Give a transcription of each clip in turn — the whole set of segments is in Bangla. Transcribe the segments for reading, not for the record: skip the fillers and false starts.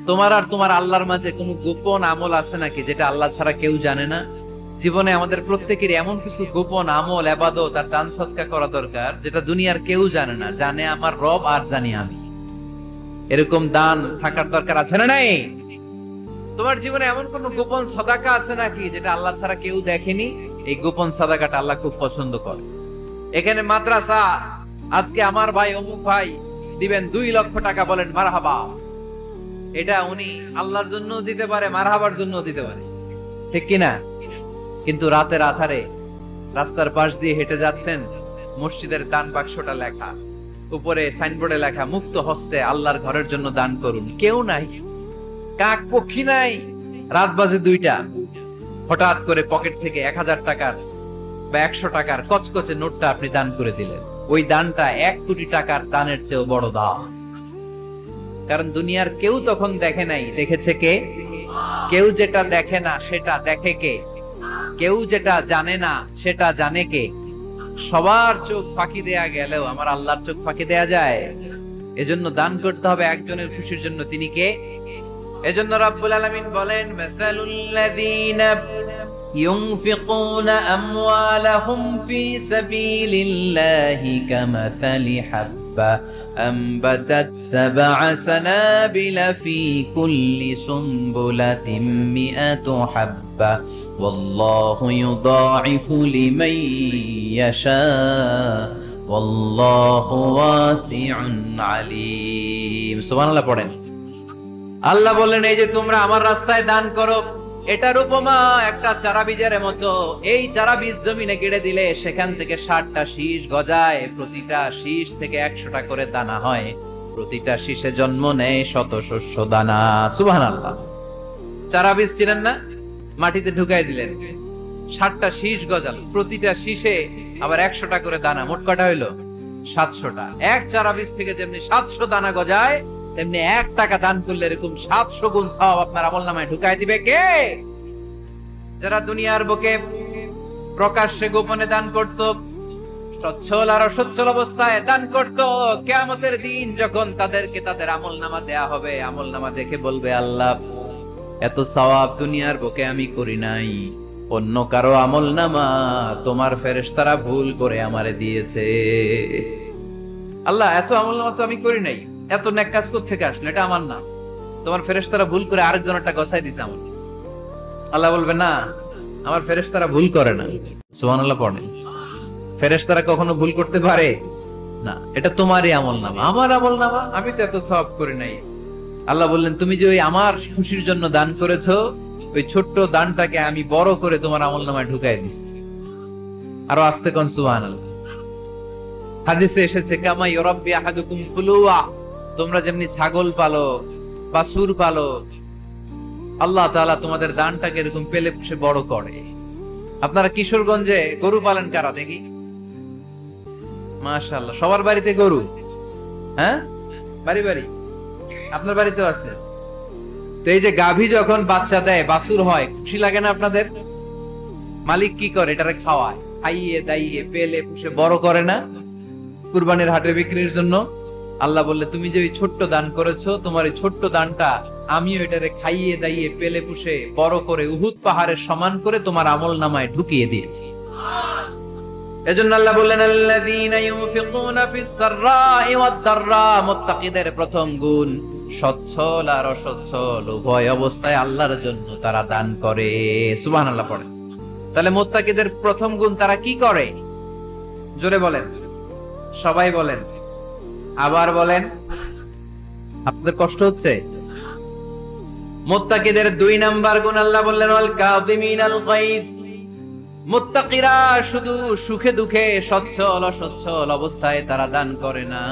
তোমার আর তোমার আল্লাহর মাঝে কোনো গোপন আমল আছে নাকি যেটা আল্লাহ ছাড়া কেউ জানে না? জীবনে আমাদের প্রত্যেকেরই এমন কিছু গোপন আমল, ইবাদত আর দান সদকা করা দরকার যেটা দুনিয়ার কেউ জানে না, জানে আমার রব আর জানি আমি। এরকম দান থাকার দরকার আছে না নাই? তোমার জীবনে এমন কোন গোপন সদাকা আছে নাকি যেটা আল্লাহ ছাড়া কেউ দেখেনি? এই গোপন সদাকাটা আল্লাহ খুব পছন্দ করে। এখানে মাদ্রাসা, আজকে আমার ভাই অমুক ভাই দিবেন 2 লক্ষ টাকা, বলেন মারহাবা। এটা উনি আল্লাহর জন্য দিতে পারে, মারহাবার জন্য দিতে পারে, ঠিক কিনা? কিন্তু রাতের আধারে রাস্তার পাশ দিয়ে হেঁটে যাচ্ছেন, মসজিদের দান বাক্সটা লেখা, উপরে সাইনবোর্ডে লেখা মুক্ত হস্তে আল্লাহর ঘরের জন্য দান করুন। কেউ নাই, কাক পক্ষী নাই। রাত বাজে 2টা, হঠাৎ করে পকেট থেকে 1000 টাকার বা 100 টাকার কচকচে নোটটা আপনি দান করে দিলেন। ওই দানটা 1 কোটি টাকার দানের চেয়েও বড় দান। কারণ দুনিয়ার কেউ তখন দেখে নাই, দেখেছে কে? কেউ যেটা দেখে না সেটা দেখে কে? কেউ যেটা জানে না সেটা জানে কে? সবার চোখ ফাঁকি দেয়া গেলেও আমার আল্লাহর চোখ ফাঁকি দেয়া যায়? এজন্য দান করতে হবে একজনের খুশির জন্য। তিনি কে? এজন্য রাব্বুল আলামিন বলেন, মাসালুল্লাযীনা ইউনফিকুনা আমওয়ালাহুম ফি সাবিলিল্লাহি কামাসালি হাব্বা আনবাতাত সাবআ সানাবিলা ফি কুল্লি সুনবুলাতিন মিআতু হাব্বা ওয়াল্লাহু ইউদাঈফু লিমান ইয়াশা ওয়াল্লাহু ওয়াসিউন আলীম। সুবহানাল্লাহ পড়েন। আল্লাহ বলেন, এই যে তোমরা আমার রাস্তায় দান করো, এটার উপমা একটা চারা বীজের মতো। এই চারা বীজ জমিনে গেড়ে দিলে সেখান থেকে 60টা শীষ গজায়, প্রতিটা শীষ থেকে 100টা করে দানা হয়, প্রতিটা শীষে জন্ম নেয় শত শস্য দানা। সুবহানাল্লাহ। চারা বীজ চিনেন না? মাটিতে ঢুকাই দিলেন, 60টা শীষ গজাল, প্রতিটা শীষে আবার 100টা করে দানা, মোট কটা হইলো? 700টা। এক চারা বীজ থেকে যেমনি 700 দানা গজায়, তেমনি 1 টাকা দান করলে এরকম 700 গুণ সওয়াব আপনার আমলনামায় ঢুকাই দিবে কে? যারা দুনিয়ার বুকে প্রকাশ্যে গোপনে দান করত, সচ্ছল আর অসচ্ছল অবস্থায় দান করত, কিয়ামতের দিন যখন তাদেরকে তাদের আমলনামা দেয়া হবে, আমলনামা দেখে বলবে, আল্লাহ এত সওয়াব দুনিয়ার বুকে আমি করি নাই, অন্য কারো আমলনামা তোমার ফেরেশতারা ভুল করে আমারে দিয়েছে। আল্লাহ এত আমলনামা তো আমি করি নাই, এত নেক কাজ কোত্থেকে আসলো? এটা আমার না, তোমার ফেরেশতারা ভুল করে আরেকজনেরটা গছাই দিছে আমাকে। আল্লাহ বলবে, না, আমার ফেরেশতারা ভুল করে না। সুবহানাল্লাহ পড়েন। ফেরেশতারা কখনো ভুল করতে পারে না। এটা তোমারই আমলনামা, আমার আমলনামা, আমি তো এত সওয়াব করি নাই। আল্লাহ বললেন, তুমি যে ওই আমার খুশির জন্য দান করেছো, ওই ছোট্ট দানটাকে আমি বড় করে তোমার আমলনামায় ঢুকাই দিচ্ছি। আরো আস্তে কোন সুবহানাল্লাহ। হাদিসে এসেছে, কামা ইউরাব্বি আহাদুকুম ফুলুয়া, তোমরা যেমনি ছাগল পালো, বাছুর পালো, আল্লাহ তাআলা তোমাদের দানটাকে এরকম পেলে পুষে বড় করে। আপনারা কিশোরগঞ্জে গরু পালেন কারা দেখি? মাশাআল্লাহ, সবার বাড়িতে গরু। হ্যাঁ, বাড়ি বাড়ি। আপনার বাড়িতেও আছে। তো এই যে গাভী যখন বাচ্চা দেয়, বাছুর হয়, খুশি লাগে না আপনাদের? মালিক কি করে? এটারে খাওয়ায়, খাইয়ে দাইয়ে পেলে পুষে বড় করে না? কুরবানির হাটে বিক্রির জন্য। আল্লাহ বললে, তুমি যে ওই ছোট্ট দান করেছো, তোমার এই ছোট্ট দানটা আমিও এটারে খাইয়ে দাইয়ে পেলে পুষে বড় করে উহুদ পাহাড়ের সমান করে তোমার আমলনামায় ঢুকিয়ে দিয়েছি। এজন্য আল্লাহ বললেন, আল্লাযীনা ইউনফিকুনা ফিস সাররাই ওয়াদ দাররা, মুত্তাকিদের প্রথম গুণ সচ্ছল আর অসচ্ছল উভয় অবস্থায় আল্লাহর জন্য তারা দান করে। সুবহানাল্লাহ পড়েন। তাহলে মুত্তাকিদের প্রথম গুণ, তারা কি করে? জোরে বলেন, সবাই বলেন, আবার বলেন। আপনাদের কষ্ট হচ্ছে? মুত্তাকিদের 2 নাম্বার গুণ আল্লাহ বললেন, ওয়াল কাযিমিনাল গায়জ। মুত্তাকিরা শুধু সুখে দুঃখে সচ্ছল অসচ্ছল অবস্থায় তারা দান করে না।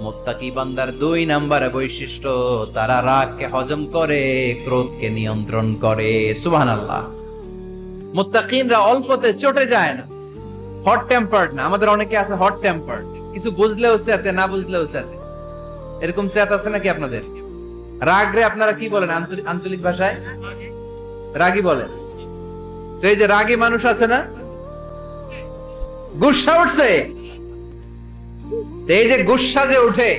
মুত্তাকি বান্দার 2 নাম্বার বৈশিষ্ট্য, তারা রাগকে হজম করে, ক্রোধকে নিয়ন্ত্রণ করে। সুবহানাল্লাহ। মুত্তাকিনরা অল্পতে চটে যায় না, হট টেম্পার্ড না। আমাদের অনেকে আছে হট টেম্পার্ড, কিছু বুঝলেও চেতে, না বুঝলেও চেতে। এরকম চেত আছে নাকি আপনাদের? রাগ রে আপনারা কি বলেন আঞ্চলিক ভাষায়? রাগী বলেন। তো এই যে রাগী মানুষ আছে না, গুসা উঠছে, এই যে গুসা যে উঠে,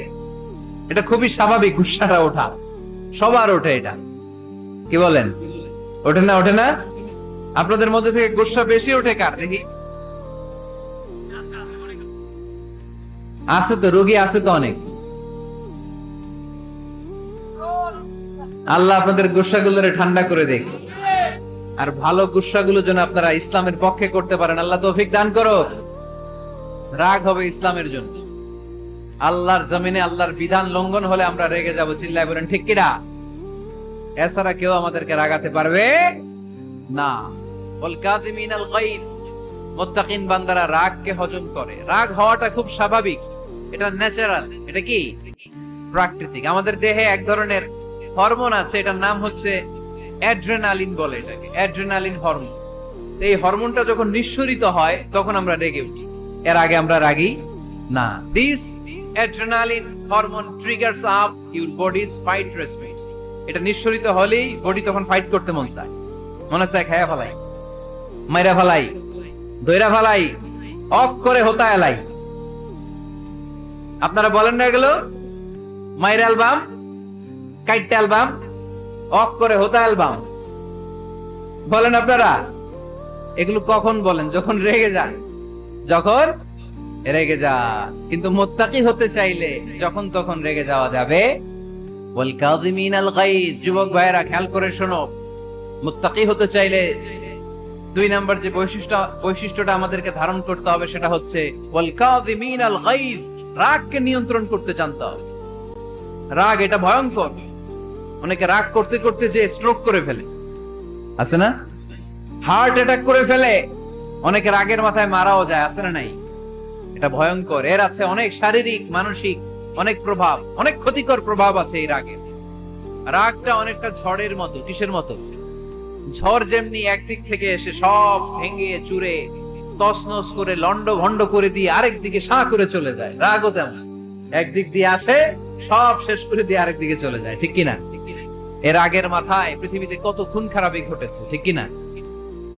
এটা খুবই স্বাভাবিক, গুসাটা ওঠা। সবার ওঠে এটা, কি বলেন? ওঠে না? ওঠে না? আপনাদের মধ্যে থেকে গুসা বেশি ওঠে কার দেখি? আছে তো, রোগী আছে তো অনেক। আল্লাহ আপনাদের গুসাগুলোরে ঠান্ডা করে দেখ, আর ভালো গুসাগুলো যেন আপনারা ইসলামের পক্ষে করতে পারেন। আল্লাহ তৌফিক দান করো। রাগ হবে ইসলামের জন্য। আল্লাহর জমিনে আল্লাহর বিধান লঙ্ঘন হলে আমরা রেগে যাব, চিল্লায় বলেন ঠিক কিনা? এছাড়া কেউ আমাদেরকে রাগাতে পারবে না। ওয়াল কাযিমিনাল গায়ব, মুত্তাকিন বান্দারা রাগকে হজম করে। রাগ হওয়াটা খুব স্বাভাবিক, এটা ন্যাচারাল, এটা কি প্রাকৃতিক। আমাদের দেহে এক ধরনের হরমোন আছে, এটার নাম হচ্ছে অ্যাড্রেনালিন বলে এটাকে, অ্যাড্রেনালিন হরমোন। এই হরমোনটা যখন নিঃসরিত হয় তখন আমরা রেগে উঠি, এর আগে আমরা রাগি না। This adrenaline hormone triggers up your bodies fight response. এটা নিঃসরিত হলেই বডি তখন ফাইট করতে মন চায়, মনে চায় খায়া ফেলাই, মাইরা ফেলাই, দইরা ফেলাই, অক করে হোতা এলাই। আপনারা বলেন না এগুলো? মাইরা অ্যালবাম, কাইটটা অ্যালবাম, অক করে হোতা অ্যালবাম বলেন আপনারা? এগুলো কখন বলেন? যখন রেগে যান, যখন রেগে যান। কিন্তু মুত্তাকি হতে চাইলে যখন তখন রেগে যাওয়া যাবে। ওয়াল কাযিমিনাল গায়জ, যুবক ভাইরা খেয়াল করে শোনো, মুত্তাকি হতে চাইলে 2 নাম্বার যে বৈশিষ্ট্যটা আমাদেরকে ধারণ করতে হবে সেটা হচ্ছে ওয়াল কাযিমিনাল গায়জ, রাগকে নিয়ন্ত্রণ করতে জানতে হবে। রাগ এটা ভয়ঙ্কর। অনেকে রাগ করতে করতে যে স্ট্রোক করে ফেলে, আছে না? হার্ট অ্যাটাক করে ফেলে। অনেকে রাগের মাথায় মারাও যায়, আছে না নাই? এটা ভয়ঙ্কর। এর আছে অনেক শারীরিক, মানসিক অনেক প্রভাব, অনেক ক্ষতিকর প্রভাব আছে এই রাগের। রাগটা অনেকটা ঝড়ের মতো। কিসের মতো? ঝড় যেমনি একদিক থেকে এসে সব ভেঙে চুরে তছনছ করে লন্ড ভন্ড করে দিয়ে আরেক দিকে সাঁ করে চলে যায়, রাগও তেমন। একদিক দিয়ে আসে, সব শেষ করে দিয়ে আরেক দিকে চলে যায়, ঠিক কিনা? এর আগের মাথায় পৃথিবীতে কত খুন খারাপি ঘটেছে, ঠিক কিনা?